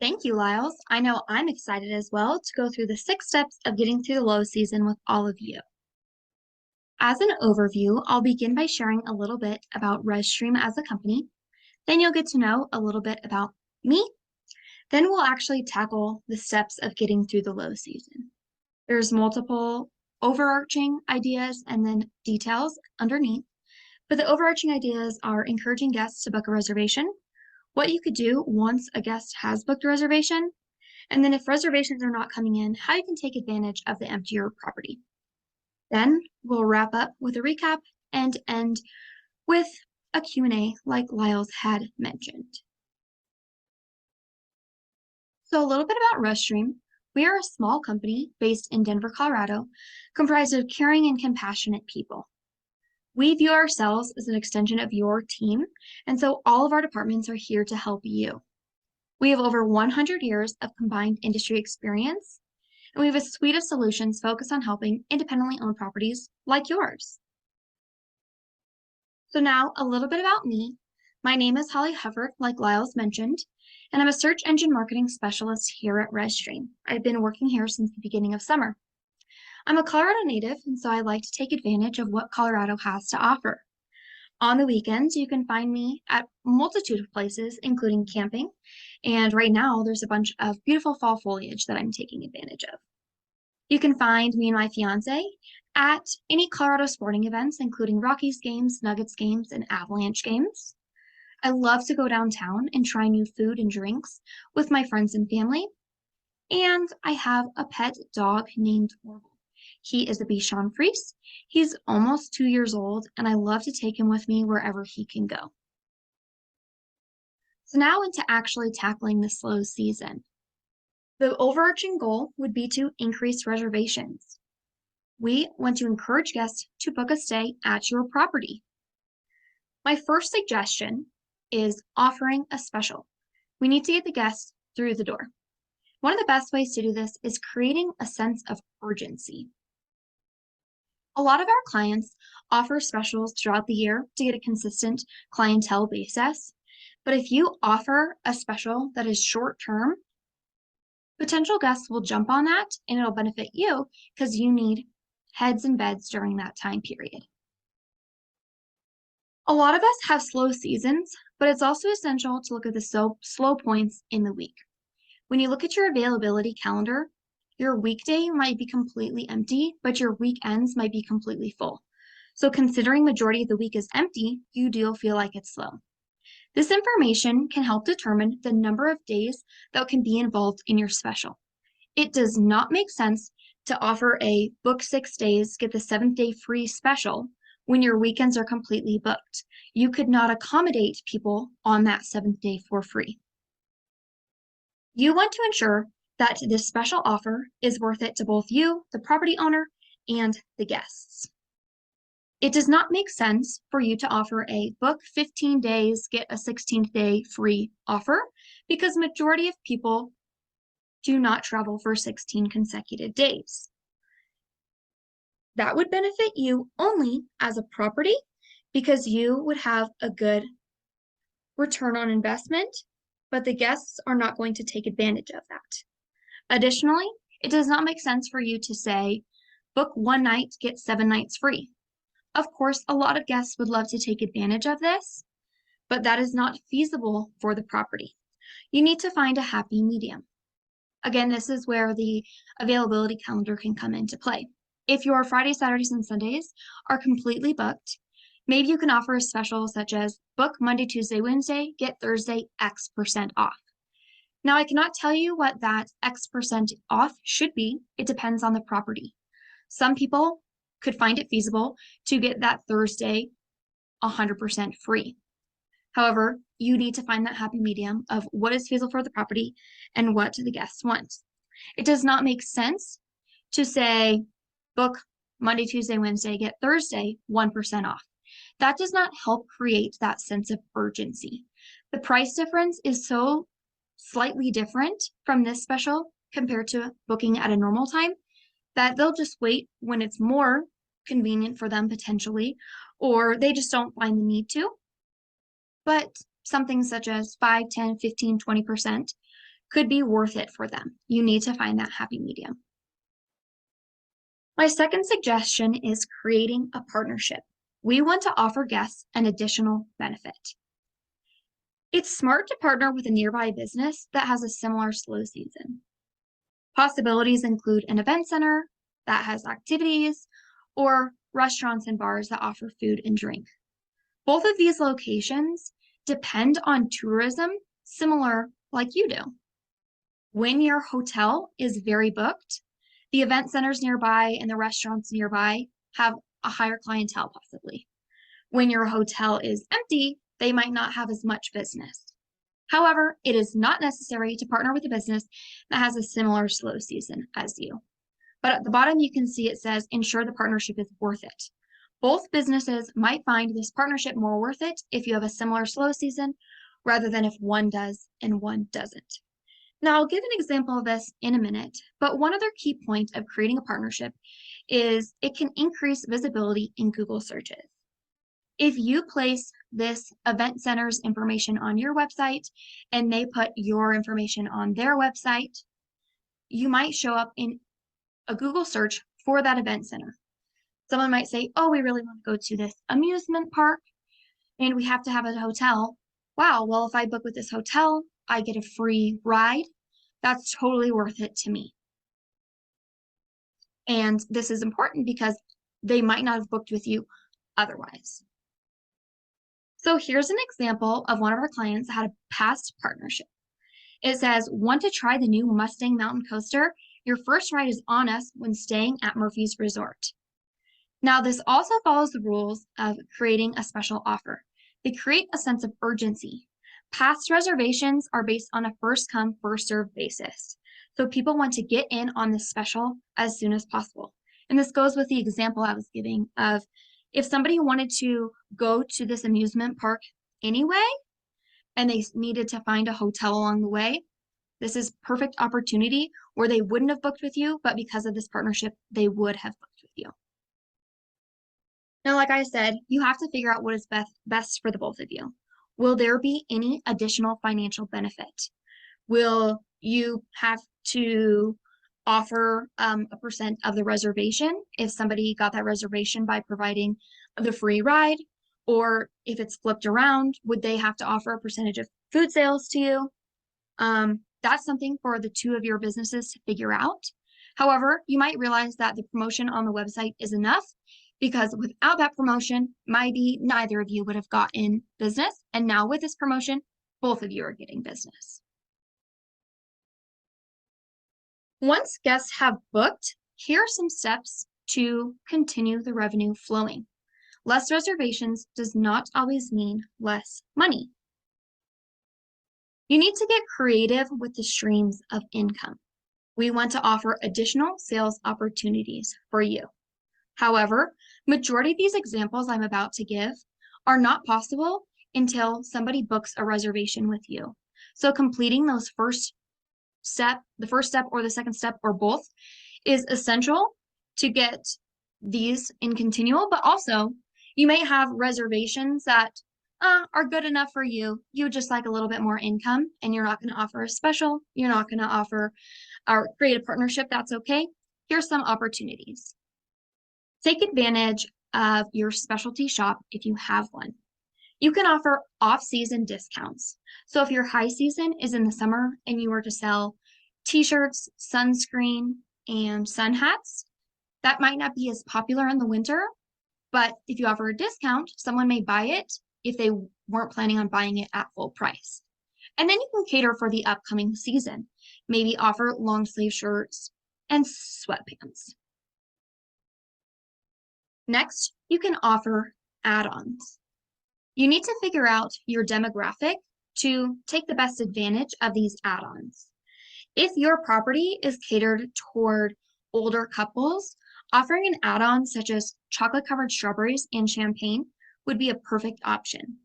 Thank you, Lyles. I know I'm excited as well to go through the 6 steps of getting through the low season with all of you. As an overview, I'll begin by sharing a little bit about rezStream as a company. Then you'll get to know a little bit about me. Then we'll actually tackle the steps of getting through the low season. There's multiple overarching ideas and then details underneath. But the overarching ideas are encouraging guests to book a reservation, what you could do once a guest has booked a reservation, and then if reservations are not coming in, how you can take advantage of the emptier property. Then we'll wrap up with a recap and end with a Q&A like Lyles had mentioned. So a little bit about rezStream. We are a small company based in Denver, Colorado, comprised of caring and compassionate people. We view ourselves as an extension of your team, and so all of our departments are here to help you. We have over 100 years of combined industry experience, and we have a suite of solutions focused on helping independently owned properties like yours. So now a little bit about me. My name is Holly Hufford, like Lyles mentioned, and I'm a search engine marketing specialist here at rezStream. I've been working here since the beginning of summer. I'm a Colorado native, and so I like to take advantage of what Colorado has to offer. On the weekends, you can find me at a multitude of places, including camping, and right now there's a bunch of beautiful fall foliage that I'm taking advantage of. You can find me and my fiance at any Colorado sporting events, including Rockies games, Nuggets games, and Avalanche games. I love to go downtown and try new food and drinks with my friends and family. And I have a pet dog named Orville. He is a Bichon Frise. He's almost 2 years old, and I love to take him with me wherever he can go. So now into actually tackling the slow season. The overarching goal would be to increase reservations. We want to encourage guests to book a stay at your property. My first suggestion is offering a special. We need to get the guests through the door. One of the best ways to do this is creating a sense of urgency. A lot of our clients offer specials throughout the year to get a consistent clientele basis. But if you offer a special that is short term, potential guests will jump on that and it'll benefit you because you need heads and beds during that time period. A lot of us have slow seasons, but it's also essential to look at the slow points in the week. When you look at your availability calendar, your weekday might be completely empty, but your weekends might be completely full. So considering majority of the week is empty, you do feel like it's slow. This information can help determine the number of days that can be involved in your special. It does not make sense to offer a book 6 days, get the 7th day free special when your weekends are completely booked. You could not accommodate people on that 7th day for free. You want to ensure that this special offer is worth it to both you, the property owner, and the guests. It does not make sense for you to offer a book 15 days, get a 16th day free offer because majority of people do not travel for 16 consecutive days. That would benefit you only as a property because you would have a good return on investment, but the guests are not going to take advantage of that. Additionally, it does not make sense for you to say, book 1 night, get 7 nights free. Of course, a lot of guests would love to take advantage of this, but that is not feasible for the property. You need to find a happy medium. Again, this is where the availability calendar can come into play. If your Fridays, Saturdays, and Sundays are completely booked, maybe you can offer a special such as book Monday, Tuesday, Wednesday, get Thursday X% off. Now, I cannot tell you what that X% off should be. It depends on the property. Some people could find it feasible to get that Thursday 100% free. However, you need to find that happy medium of what is feasible for the property and what the guests want. It does not make sense to say, book Monday, Tuesday, Wednesday, get Thursday 1% off. That does not help create that sense of urgency. The price difference is so slightly different from this special compared to booking at a normal time that they'll just wait when it's more convenient for them potentially, or they just don't find the need to. But something such as 5, 10, 15, 20% could be worth it for them. You need to find that happy medium. My second suggestion is creating a partnership. We want to offer guests an additional benefit. It's smart to partner with a nearby business that has a similar slow season. Possibilities include an event center that has activities or restaurants and bars that offer food and drink. Both of these locations depend on tourism similar like you do. When your hotel is very booked, the event centers nearby and the restaurants nearby have a higher clientele possibly. When your hotel is empty, they might not have as much business. However, it is not necessary to partner with a business that has a similar slow season as you. But at the bottom, you can see it says, ensure the partnership is worth it. Both businesses might find this partnership more worth it if you have a similar slow season rather than if one does and one doesn't. Now, I'll give an example of this in a minute, but one other key point of creating a partnership is it can increase visibility in Google searches. If you place this event center's information on your website and they put your information on their website, you might show up in a Google search for that event center. Someone might say, oh, we really want to go to this amusement park and we have to have a hotel. Wow, well, if I book with this hotel, I get a free ride. That's totally worth it to me. And this is important because they might not have booked with you otherwise. So here's an example of one of our clients that had a past partnership. It says, want to try the new Mustang Mountain Coaster? Your first ride is on us when staying at Murphy's Resort. Now, this also follows the rules of creating a special offer. They create a sense of urgency. Past reservations are based on a first come, first served basis. So people want to get in on this special as soon as possible. And this goes with the example I was giving of if somebody wanted to go to this amusement park anyway, and they needed to find a hotel along the way, this is perfect opportunity where they wouldn't have booked with you, but because of this partnership, they would have booked with you. Now, like I said, you have to figure out what is best for the both of you. Will there be any additional financial benefit? Will you have to offer a percent of the reservation if somebody got that reservation by providing the free ride? Or if it's flipped around, would they have to offer a percentage of food sales to you? That's something for the two of your businesses to figure out. However, you might realize that the promotion on the website is enough because without that promotion, maybe neither of you would have gotten business. And now with this promotion, both of you are getting business. Once guests have booked, here are some steps to continue the revenue flowing. Less reservations does not always mean less money. You need to get creative with the streams of income. We want to offer additional sales opportunities for you. However, majority of these examples I'm about to give are not possible until somebody books a reservation with you. So completing those the first step or the second step or both is essential to get these in continual, but also you may have reservations that are good enough for you. You just like a little bit more income and you're not going to offer a special. You're not going to offer or create a partnership. That's okay. Here's some opportunities. Take advantage of your specialty shop if you have one. You can offer off-season discounts. So if your high season is in the summer and you were to sell t-shirts, sunscreen, and sun hats, that might not be as popular in the winter, but if you offer a discount, someone may buy it if they weren't planning on buying it at full price. And then you can cater for the upcoming season. Maybe offer long sleeve shirts and sweatpants. Next, you can offer add-ons. You need to figure out your demographic to take the best advantage of these add-ons. If your property is catered toward older couples, offering an add-on such as chocolate-covered strawberries and champagne would be a perfect option.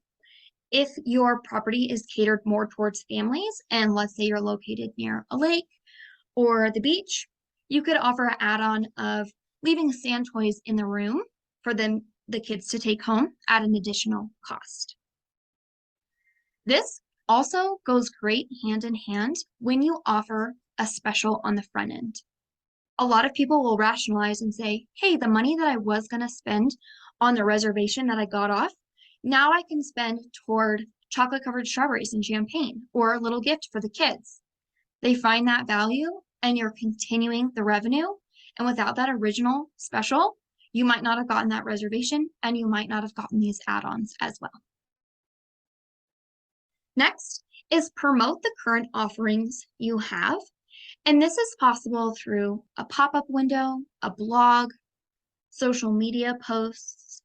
If your property is catered more towards families, and let's say you're located near a lake or the beach, you could offer an add-on of leaving sand toys in the room for the kids to take home at an additional cost. This also goes great hand in hand when you offer a special on the front end. A lot of people will rationalize and say, hey, the money that I was going to spend on the reservation that I got off, now I can spend toward chocolate covered strawberries and champagne or a little gift for the kids. They find that value and you're continuing the revenue. And without that original special, you might not have gotten that reservation and you might not have gotten these add-ons as well. Next is promote the current offerings you have. And this is possible through a pop-up window, a blog, social media posts,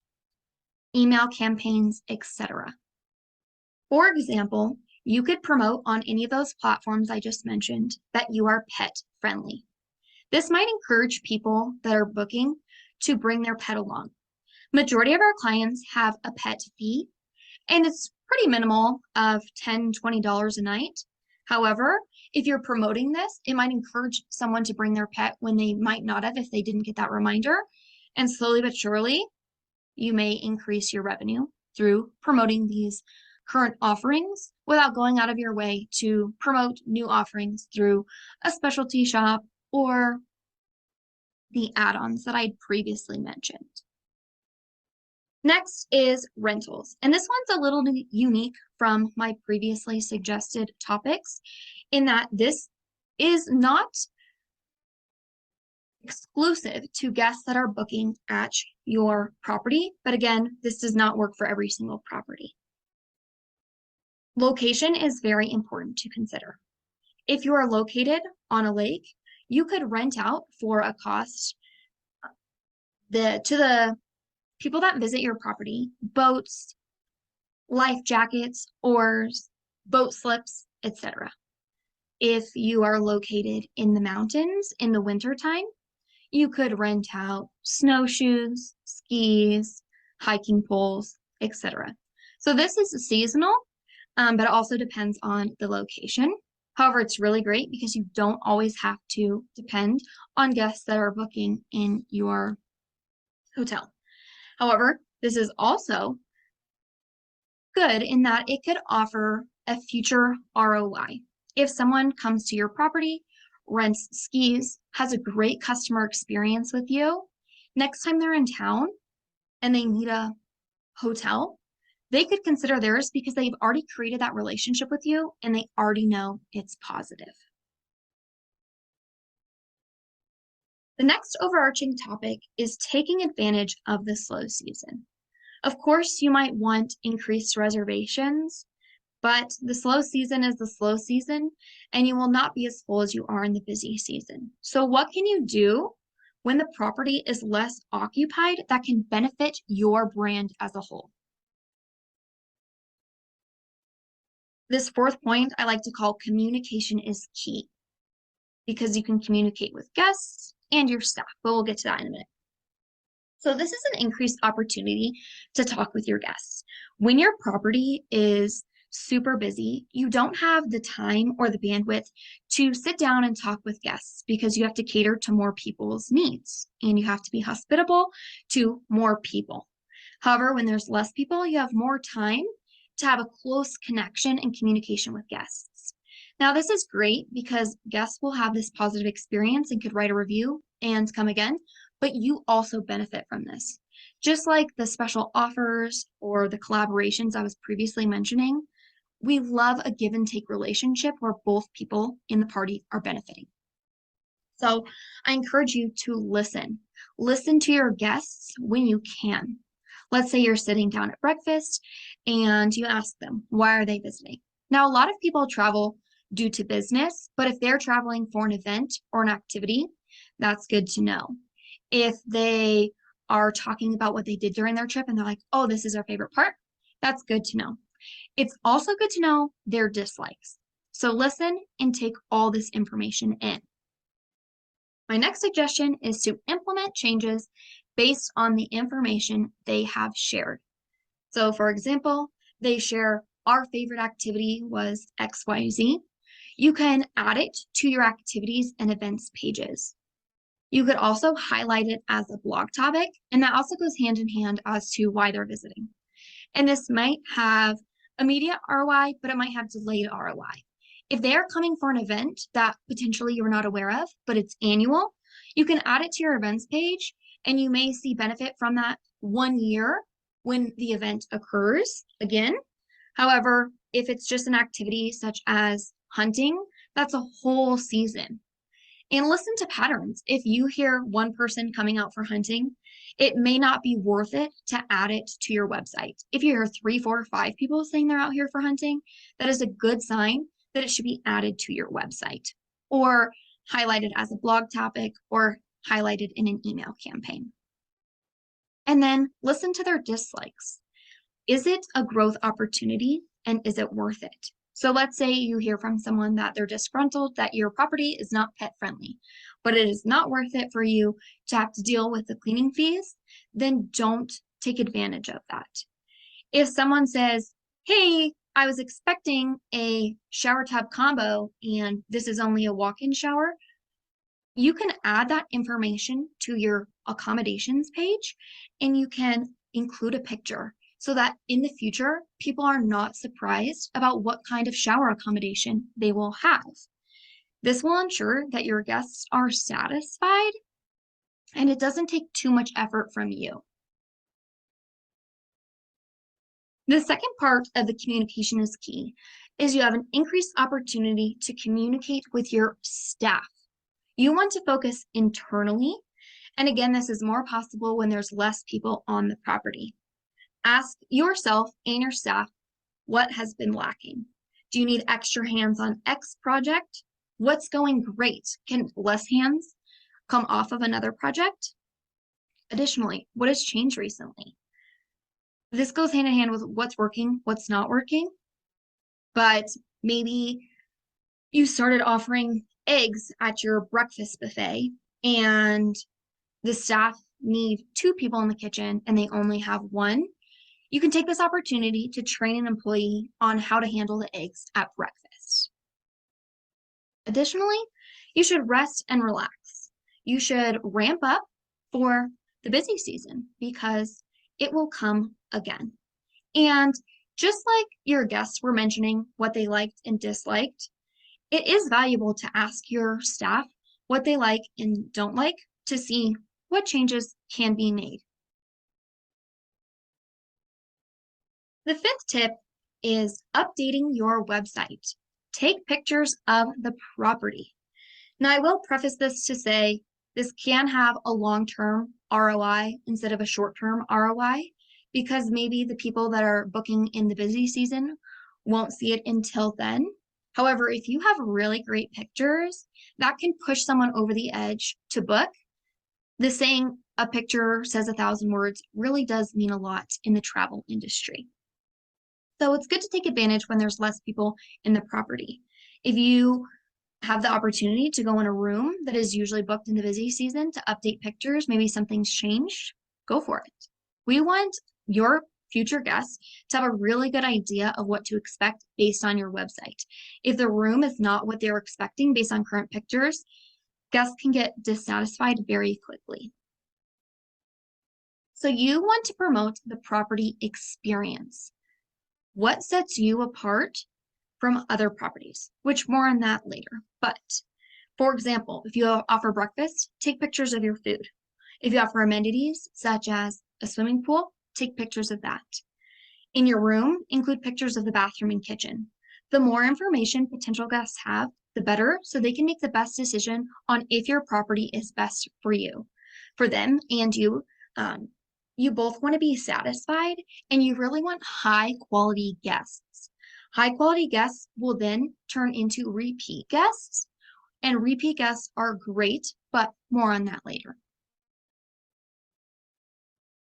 email campaigns, etc. For example, you could promote on any of those platforms I just mentioned that you are pet friendly. This might encourage people that are booking to bring their pet along. Majority of our clients have a pet fee, and it's pretty minimal of $10, $20 a night. However, if you're promoting this, it might encourage someone to bring their pet when they might not have if they didn't get that reminder. And slowly but surely, you may increase your revenue through promoting these current offerings without going out of your way to promote new offerings through a specialty shop or the add-ons that I previously mentioned. Next is rentals. And this one's a little unique from my previously suggested topics in that this is not exclusive to guests that are booking at your property. But again, this does not work for every single property. Location is very important to consider. If you are located on a lake, you could rent out for a cost to the people that visit your property, boats, life jackets, oars, boat slips, etc. If you are located in the mountains in the wintertime, you could rent out snowshoes, skis, hiking poles, etc. So this is seasonal, but it also depends on the location. However, it's really great because you don't always have to depend on guests that are booking in your hotel. However, this is also good in that it could offer a future ROI. If someone comes to your property, rents skis, has a great customer experience with you, next time they're in town and they need a hotel, they could consider theirs because they've already created that relationship with you and they already know it's positive. The next overarching topic is taking advantage of the slow season. Of course, you might want increased reservations, but the slow season is the slow season, and you will not be as full as you are in the busy season. So what can you do when the property is less occupied that can benefit your brand as a whole? This fourth point I like to call communication is key because you can communicate with guests and your staff, but we'll get to that in a minute. So this is an increased opportunity to talk with your guests. When your property is super busy, you don't have the time or the bandwidth to sit down and talk with guests because you have to cater to more people's needs and you have to be hospitable to more people. However, when there's less people, you have more time to have a close connection and communication with guests. Now, this is great because guests will have this positive experience and could write a review and come again, but you also benefit from this. Just like the special offers or the collaborations I was previously mentioning, we love a give and take relationship where both people in the party are benefiting. So I encourage you to listen. Listen to your guests when you can. Let's say you're sitting down at breakfast and you ask them, why are they visiting? Now, a lot of people travel due to business, but if they're traveling for an event or an activity, that's good to know. If they are talking about what they did during their trip and they're like, oh, this is our favorite part, that's good to know. It's also good to know their dislikes. So listen and take all this information in. My next suggestion is to implement changes based on the information they have shared. So for example, they share our favorite activity was XYZ. You can add it to your activities and events pages. You could also highlight it as a blog topic, and that also goes hand in hand as to why they're visiting. And this might have immediate ROI, but it might have delayed ROI. If they are coming for an event that potentially you're not aware of, but it's annual, you can add it to your events page and you may see benefit from that 1 year when the event occurs again. However, if it's just an activity such as hunting, that's a whole season. And listen to patterns. If you hear one person coming out for hunting, it may not be worth it to add it to your website. If you hear 3, 4, 5 people saying they're out here for hunting, that is a good sign that it should be added to your website or highlighted as a blog topic or highlighted in an email campaign. And then listen to their dislikes. Is it a growth opportunity and is it worth it? So let's say you hear from someone that they're disgruntled that your property is not pet friendly, but it is not worth it for you to have to deal with the cleaning fees, then don't take advantage of that. If someone says, hey, I was expecting a shower tub combo and this is only a walk-in shower, you can add that information to your accommodations page and you can include a picture so that in the future, people are not surprised about what kind of shower accommodation they will have. This will ensure that your guests are satisfied and it doesn't take too much effort from you. The second part of the communication is key, is you have an increased opportunity to communicate with your staff. You want to focus internally, and again, this is more possible when there's less people on the property. Ask yourself and your staff what has been lacking. Do you need extra hands on X project? What's going great? Can less hands come off of another project? Additionally, what has changed recently? This goes hand in hand with what's working, what's not working, but maybe you started offering eggs at your breakfast buffet and the staff need 2 people in the kitchen and they only have 1. You can take this opportunity to train an employee on how to handle the eggs at breakfast. Additionally, you should rest and relax. You should ramp up for the busy season because it will come again. And just like your guests were mentioning what they liked and disliked, it is valuable to ask your staff what they like and don't like to see what changes can be made. The 5th tip is updating your website. Take pictures of the property. Now, I will preface this to say this can have a long-term ROI instead of a short-term ROI because maybe the people that are booking in the busy season won't see it until then. However, if you have really great pictures, that can push someone over the edge to book. The saying, a picture says 1,000 words, really does mean a lot in the travel industry. So it's good to take advantage when there's less people in the property. If you have the opportunity to go in a room that is usually booked in the busy season to update pictures, maybe something's changed, go for it. We want your future guests to have a really good idea of what to expect based on your website. If the room is not what they're expecting based on current pictures, guests can get dissatisfied very quickly. So you want to promote the property experience. What sets you apart from other properties, which more on that later. But for example, if you offer breakfast, take pictures of your food. If you offer amenities such as a swimming pool, take pictures of that. In your room, include pictures of the bathroom and kitchen. The more information potential guests have, the better, so they can make the best decision on if your property is best for you, for them and you. You both want to be satisfied and you really want high quality guests. High quality guests will then turn into repeat guests, and repeat guests are great, but more on that later.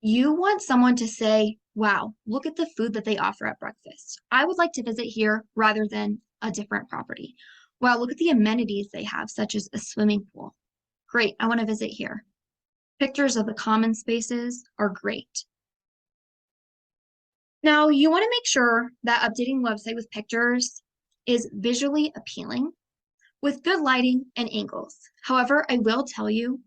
You want someone to say, wow, look at the food that they offer at breakfast. I would like to visit here rather than a different property. Wow, look at the amenities they have, such as a swimming pool. Great, I want to visit here. Pictures of the common spaces are great. Now, you want to make sure that updating the website with pictures is visually appealing with good lighting and angles. However, I will tell you,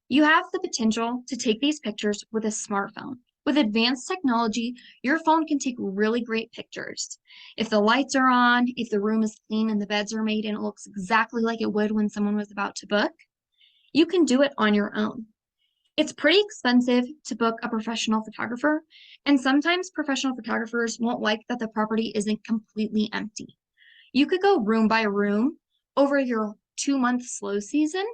you have the potential to take these pictures with a smartphone, With advanced technology, your phone can take really great pictures. If the lights are on, if the room is clean and the beds are made and it looks exactly like it would when someone was about to book, you can do it on your own. It's pretty expensive to book a professional photographer, and sometimes professional photographers won't like that the property isn't completely empty. You could go room by room over your 2-month slow season,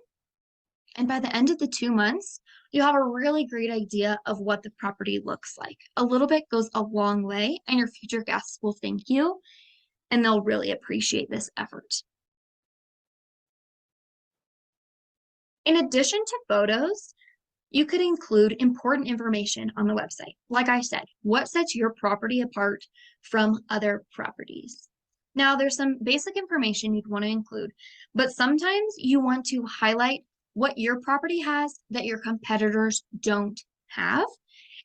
and by the end of the 2 months, you'll have a really great idea of what the property looks like. A little bit goes a long way, and your future guests will thank you, and they'll really appreciate this effort. In addition to photos, you could include important information on the website. Like I said, what sets your property apart from other properties? Now, there's some basic information you'd want to include, but sometimes you want to highlight what your property has that your competitors don't have.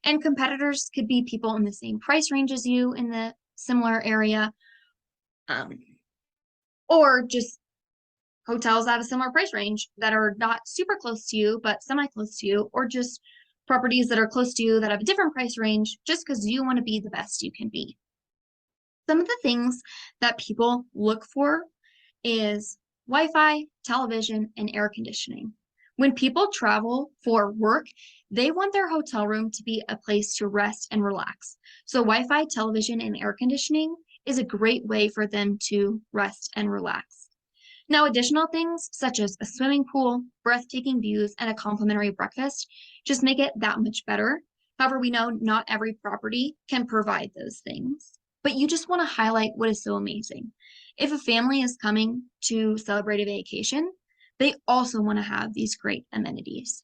And competitors could be people in the same price range as you in the similar area, or just hotels at a similar price range that are not super close to you, but semi-close to you, or just properties that are close to you that have a different price range just because you want to be the best you can be. Some of the things that people look for is Wi-Fi, television, and air conditioning. When people travel for work, they want their hotel room to be a place to rest and relax. So Wi-Fi, television, and air conditioning is a great way for them to rest and relax. Now, additional things such as a swimming pool, breathtaking views, and a complimentary breakfast just make it that much better. However, we know not every property can provide those things, but you just want to highlight what is so amazing. If a family is coming to celebrate a vacation, they also want to have these great amenities.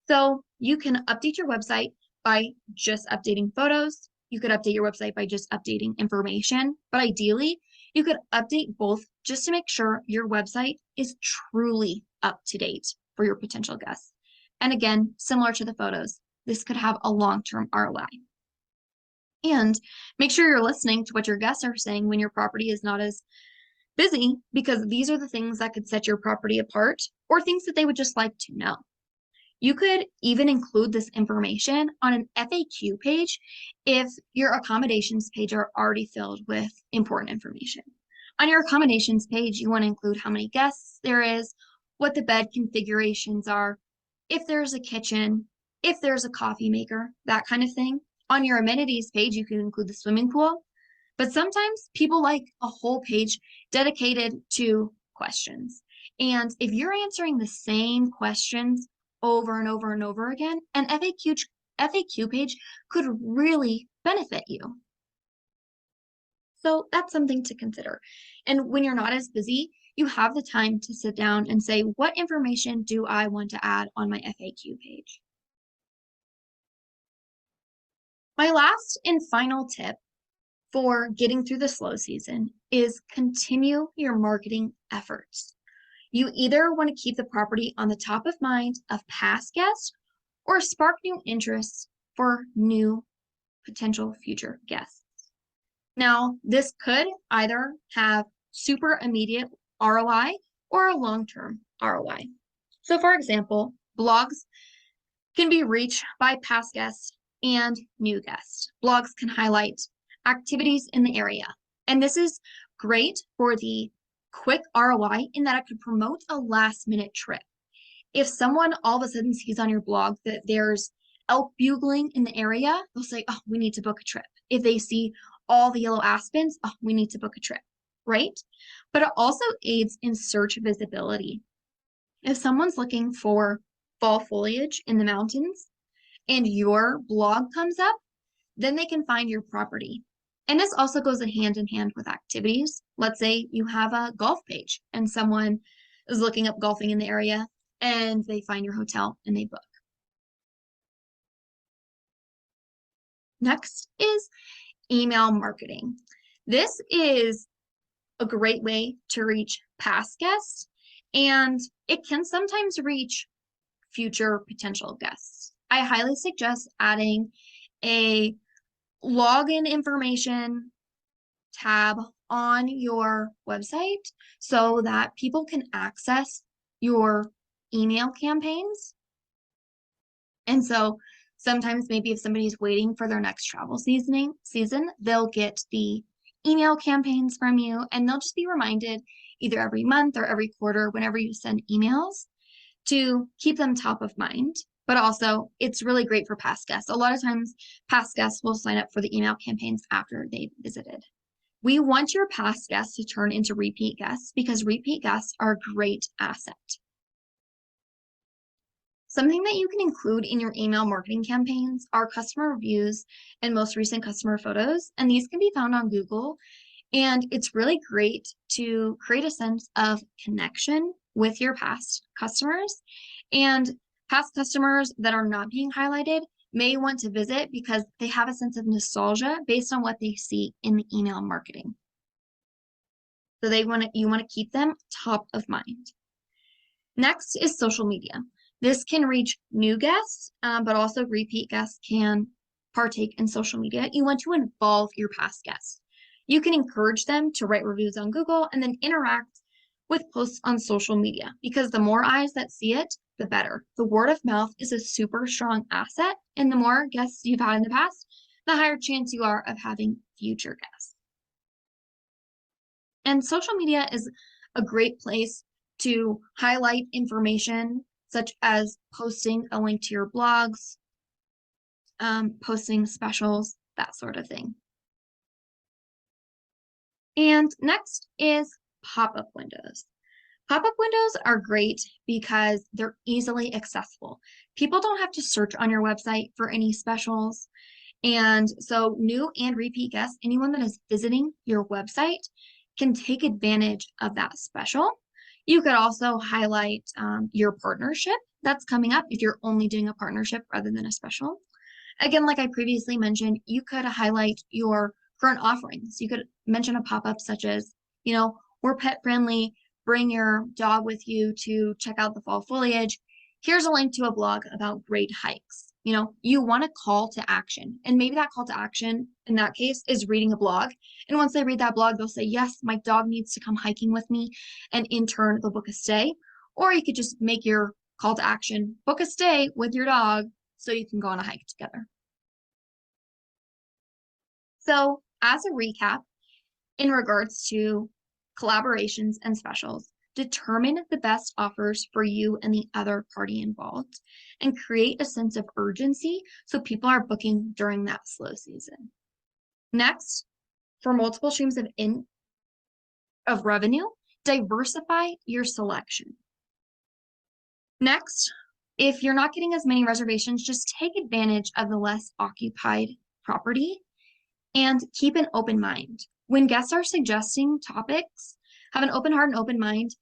So you can update your website by just updating photos. You could update your website by just updating information, but ideally, you could update both just to make sure your website is truly up to date for your potential guests. And again, similar to the photos, this could have a long-term ROI. And make sure you're listening to what your guests are saying when your property is not as busy, because these are the things that could set your property apart or things that they would just like to know. You could even include this information on an FAQ page if your accommodations page are already filled with important information. On your accommodations page, you want to include how many guests there is, what the bed configurations are, if there's a kitchen, if there's a coffee maker, that kind of thing. On your amenities page, you can include the swimming pool, but sometimes people like a whole page dedicated to questions. And if you're answering the same questions over and over and over again, an FAQ page could really benefit you. So that's something to consider. And when you're not as busy, you have the time to sit down and say, what information do I want to add on my FAQ page? My last and final tip for getting through the slow season is continue your marketing efforts. You either want to keep the property on the top of mind of past guests or spark new interest for new potential future guests. Now, this could either have super immediate ROI or a long-term ROI. So for example, blogs can be reached by past guests and new guests. Blogs can highlight activities in the area. And this is great for the quick ROI in that it could promote a last-minute trip. If someone all of a sudden sees on your blog that there's elk bugling in the area, they'll say, oh, we need to book a trip. If they see all the yellow aspens, oh, we need to book a trip, right? But it also aids in search visibility. If someone's looking for fall foliage in the mountains and your blog comes up, then they can find your property. And this also goes hand in hand with activities. Let's say you have a golf page and someone is looking up golfing in the area and they find your hotel and they book. Next is email marketing. This is a great way to reach past guests, and it can sometimes reach future potential guests. I highly suggest adding a login information tab on your website so that people can access your email campaigns. And so Sometimes maybe if somebody's waiting for their next travel season, they'll get the email campaigns from you, and they'll just be reminded either every month or every quarter whenever you send emails to keep them top of mind. But also, it's really great for past guests. A lot of times, past guests will sign up for the email campaigns after they've visited. We want your past guests to turn into repeat guests because repeat guests are a great asset. Something that you can include in your email marketing campaigns are customer reviews and most recent customer photos, and these can be found on Google. And it's really great to create a sense of connection with your past customers. And past customers that are not being highlighted may want to visit because they have a sense of nostalgia based on what they see in the email marketing. So you want to keep them top of mind. Next is social media. This can reach new guests, but also repeat guests can partake in social media. You want to involve your past guests. You can encourage them to write reviews on Google and then interact with posts on social media because the more eyes that see it, the better. The word of mouth is a super strong asset, and the more guests you've had in the past, the higher chance you are of having future guests. And social media is a great place to highlight information such as posting a link to your blogs, posting specials, that sort of thing. And next is pop-up windows. Pop-up windows are great because they're easily accessible. People don't have to search on your website for any specials. And so new and repeat guests, anyone that is visiting your website can take advantage of that special. You could also highlight your partnership that's coming up if you're only doing a partnership rather than a special. Again, like I previously mentioned, you could highlight your current offerings. You could mention a pop-up such as, we're pet friendly, bring your dog with you to check out the fall foliage. Here's a link to a blog about great hikes. You want a call to action. And maybe that call to action in that case is reading a blog. And once they read that blog, they'll say, yes, my dog needs to come hiking with me. And in turn, they'll book a stay. Or you could just make your call to action, book a stay with your dog so you can go on a hike together. So as a recap, in regards to collaborations and specials, determine the best offers for you and the other party involved, and create a sense of urgency so people are booking during that slow season. Next, for multiple streams of revenue, diversify your selection. Next, if you're not getting as many reservations, just take advantage of the less occupied property and keep an open mind. When guests are suggesting topics, have an open heart and open mind,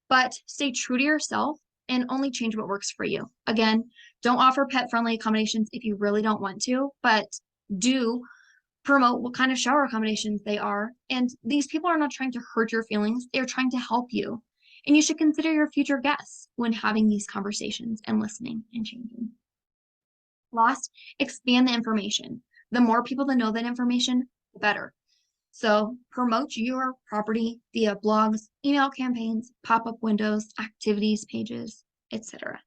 but stay true to yourself and only change what works for you. Again, don't offer pet-friendly accommodations if you really don't want to, but do promote what kind of shower accommodations they are. And these people are not trying to hurt your feelings. They're trying to help you. And you should consider your future guests when having these conversations and listening and changing. Last, expand the information. The more people that know that information, the better. So promote your property via blogs, email campaigns, pop-up windows, activities pages, etc.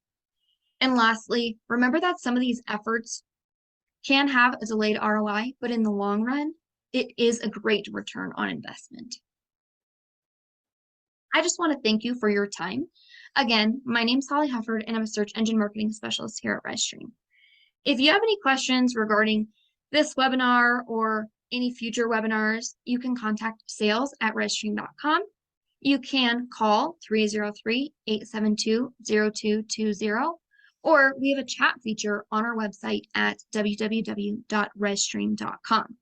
And lastly, remember that some of these efforts can have a delayed ROI, but in the long run, it is a great return on investment. I just want to thank you for your time. Again, my name is Holly Hufford, and I'm a search engine marketing specialist here at rezStream. If you have any questions regarding this webinar or any future webinars, you can contact sales@rezstream.com. You can call 303-872-0220, or we have a chat feature on our website at www.rezstream.com.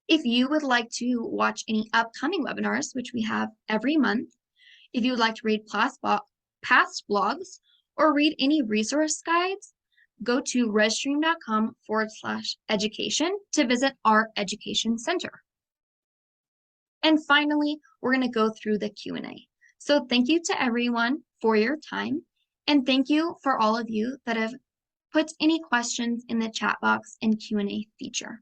If you would like to watch any upcoming webinars, which we have every month, if you would like to read past blogs or read any resource guides, go to rezstream.com/education to visit our education center. And finally, we're going to go through the Q&A. So thank you to everyone for your time. And thank you for all of you that have put any questions in the chat box and Q&A feature.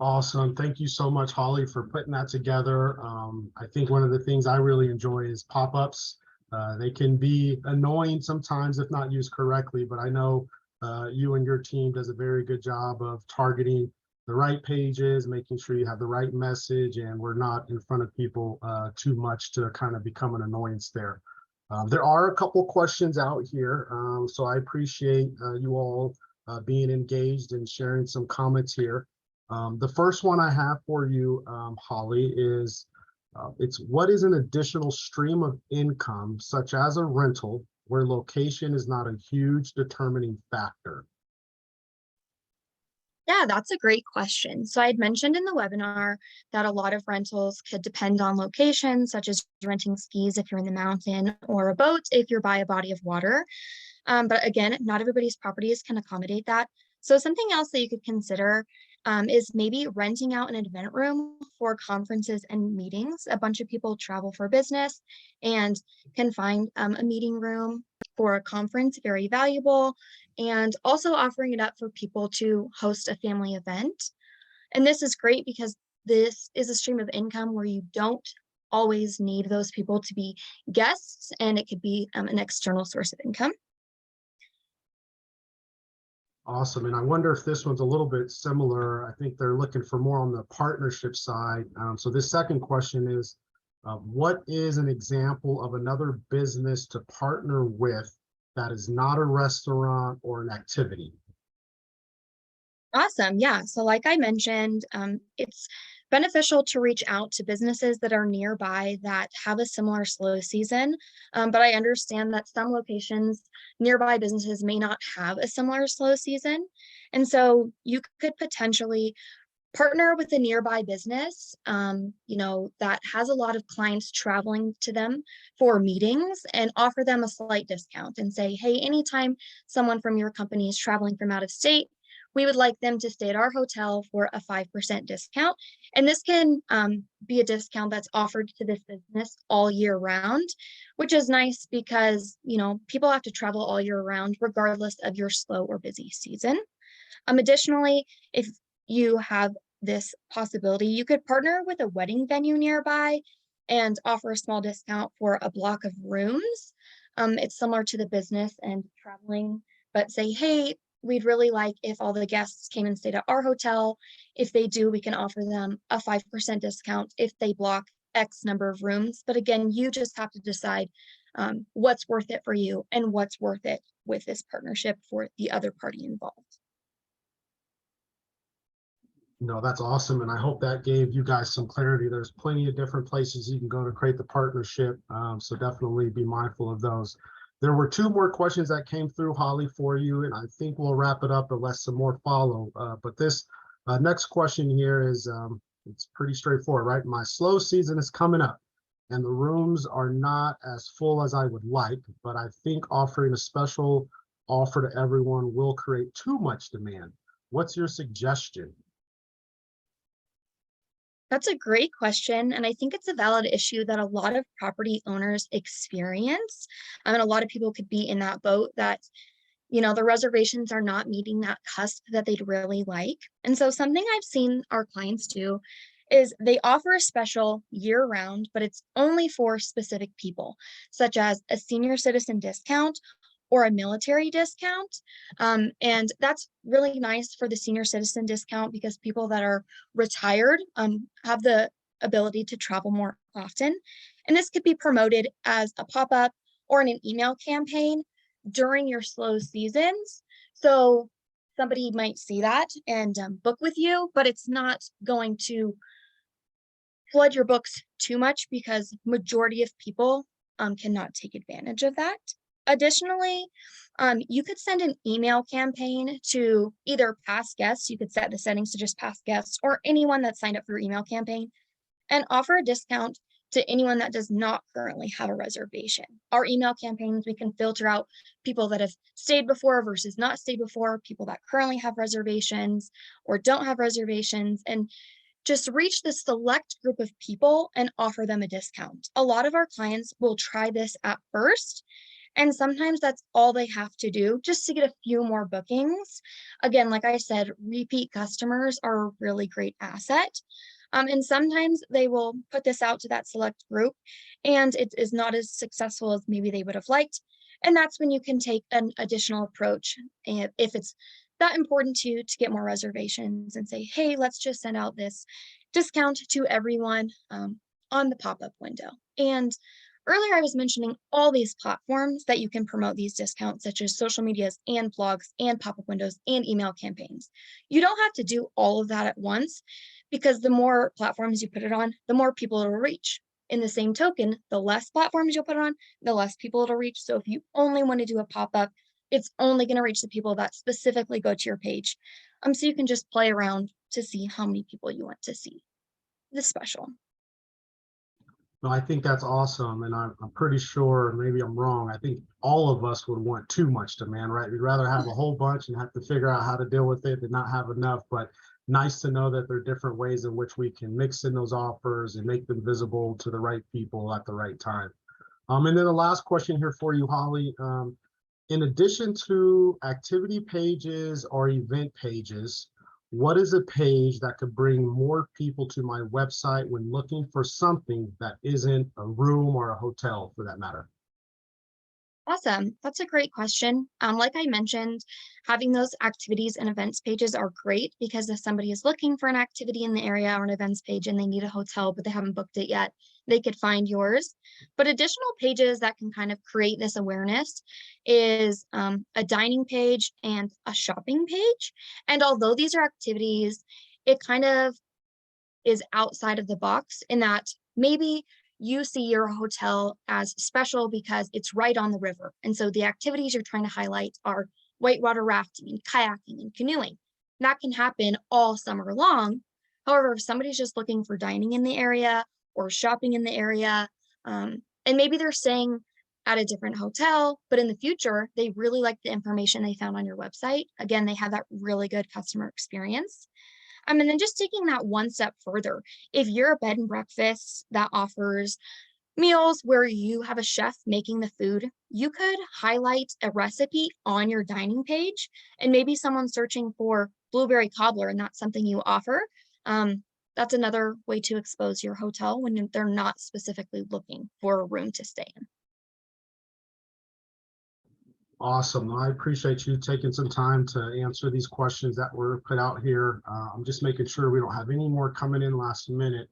Awesome. Thank you so much, Holly, for putting that together. I think one of the things I really enjoy is pop-ups. They can be annoying sometimes if not used correctly, but I know you and your team does a very good job of targeting the right pages, making sure you have the right message, and we're not in front of people too much to kind of become an annoyance there. There are a couple questions out here, so I appreciate you all being engaged and sharing some comments here. The first one I have for you, Holly, is it's what is an additional stream of income, such as a rental, where location is not a huge determining factor? Yeah, that's a great question. So I had mentioned in the webinar that a lot of rentals could depend on location, such as renting skis if you're in the mountain or a boat if you're by a body of water. But again, not everybody's properties can accommodate that. So something else that you could consider is maybe renting out an event room for conferences and meetings. A bunch of people travel for business and can find a meeting room for a conference very valuable, and also offering it up for people to host a family event. And this is great because this is a stream of income where you don't always need those people to be guests, and it could be an external source of income. Awesome. And I wonder if this one's a little bit similar. I think they're looking for more on the partnership side. So this second question is, what is an example of another business to partner with that is not a restaurant or an activity? Awesome. Yeah. So, like I mentioned, it's beneficial to reach out to businesses that are nearby that have a similar slow season. But I understand that some locations, nearby businesses may not have a similar slow season. And so you could potentially partner with a nearby business, that has a lot of clients traveling to them for meetings, and offer them a slight discount and say, hey, anytime someone from your company is traveling from out of state, we would like them to stay at our hotel for a 5% discount. And this can be a discount that's offered to this business all year round, which is nice because, people have to travel all year round, regardless of your slow or busy season. Additionally, if you have this possibility, you could partner with a wedding venue nearby and offer a small discount for a block of rooms. It's similar to the business and traveling, but say, hey, we'd really like if all the guests came and stayed at our hotel. If they do, we can offer them a 5% discount if they block X number of rooms. But again, you just have to decide what's worth it for you and what's worth it with this partnership for the other party involved. No, that's awesome. And I hope that gave you guys some clarity. There's plenty of different places you can go to create the partnership. So definitely be mindful of those. There were two more questions that came through, Holly, for you, and I think we'll wrap it up unless some more follow. But this next question here is, it's pretty straightforward, right? My slow season is coming up and the rooms are not as full as I would like, but I think offering a special offer to everyone will create too much demand. What's your suggestion? That's a great question. And I think it's a valid issue that a lot of property owners experience. And a lot of people could be in that boat that, the reservations are not meeting that cusp that they'd really like. And so something I've seen our clients do is they offer a special year round, but it's only for specific people, such as a senior citizen discount or a military discount. And that's really nice for the senior citizen discount because people that are retired have the ability to travel more often. And this could be promoted as a pop up or in an email campaign during your slow seasons. So somebody might see that and book with you, but it's not going to flood your books too much because majority of people cannot take advantage of that. Additionally, you could send an email campaign to either past guests, you could set the settings to just past guests or anyone that signed up for your email campaign, and offer a discount to anyone that does not currently have a reservation. Our email campaigns, we can filter out people that have stayed before versus not stayed before, people that currently have reservations or don't have reservations, and just reach the select group of people and offer them a discount. A lot of our clients will try this at first, And sometimes that's all they have to do just to get a few more bookings. Again, like I said, repeat customers are a really great asset. And sometimes they will put this out to that select group and it is not as successful as maybe they would have liked. And that's when you can take an additional approach if it's that important to you to get more reservations and say, hey, let's just send out this discount to everyone on the pop-up window. And earlier I was mentioning all these platforms that you can promote these discounts, such as social medias and blogs and pop-up windows and email campaigns. You don't have to do all of that at once because the more platforms you put it on, the more people it'll reach. In the same token, the less platforms you'll put it on, the less people it'll reach. So if you only want to do a pop-up, it's only going to reach the people that specifically go to your page. So you can just play around to see how many people you want to see this special. No, I think that's awesome. And I'm pretty sure, maybe I'm wrong, I think all of us would want too much demand, right? We'd rather have a whole bunch and have to figure out how to deal with it than not have enough. But nice to know that there are different ways in which we can mix in those offers and make them visible to the right people at the right time. And then the last question here for you, Holly. In addition to activity pages or event pages, what is a page that could bring more people to my website when looking for something that isn't a room or a hotel for that matter? Awesome. That's a great question. Like I mentioned, having those activities and events pages are great because if somebody is looking for an activity in the area or an events page and they need a hotel, but they haven't booked it yet, they could find yours. But additional pages that can kind of create this awareness is a dining page and a shopping page. And although these are activities, it kind of is outside of the box in that maybe you see your hotel as special because it's right on the river. And so the activities you're trying to highlight are whitewater rafting and kayaking and canoeing. That can happen all summer long. However, if somebody's just looking for dining in the area or shopping in the area, and maybe they're staying at a different hotel, but in the future, they really like the information they found on your website. Again, they have that really good customer experience. And then just taking that one step further, if you're a bed and breakfast that offers meals where you have a chef making the food, you could highlight a recipe on your dining page, and maybe someone's searching for blueberry cobbler and that's something you offer. That's another way to expose your hotel when they're not specifically looking for a room to stay in. Awesome. I appreciate you taking some time to answer these questions that were put out here. I'm just making sure we don't have any more coming in last minute.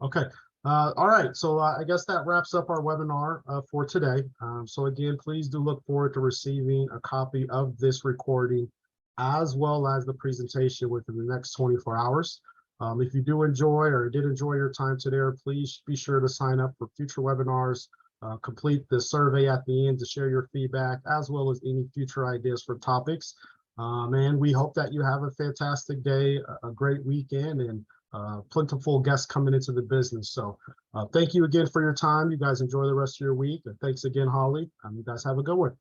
Okay. All right. So I guess that wraps up our webinar for today. So again, please do look forward to receiving a copy of this recording as well as the presentation within the next 24 hours. If you do enjoy or did enjoy your time today, please be sure to sign up for future webinars. Complete the survey at the end to share your feedback as well as any future ideas for topics. And we hope that you have a fantastic day, a great weekend, and plentiful guests coming into the business. So thank you again for your time. You guys enjoy the rest of your week. And thanks again, Holly. You guys have a good one.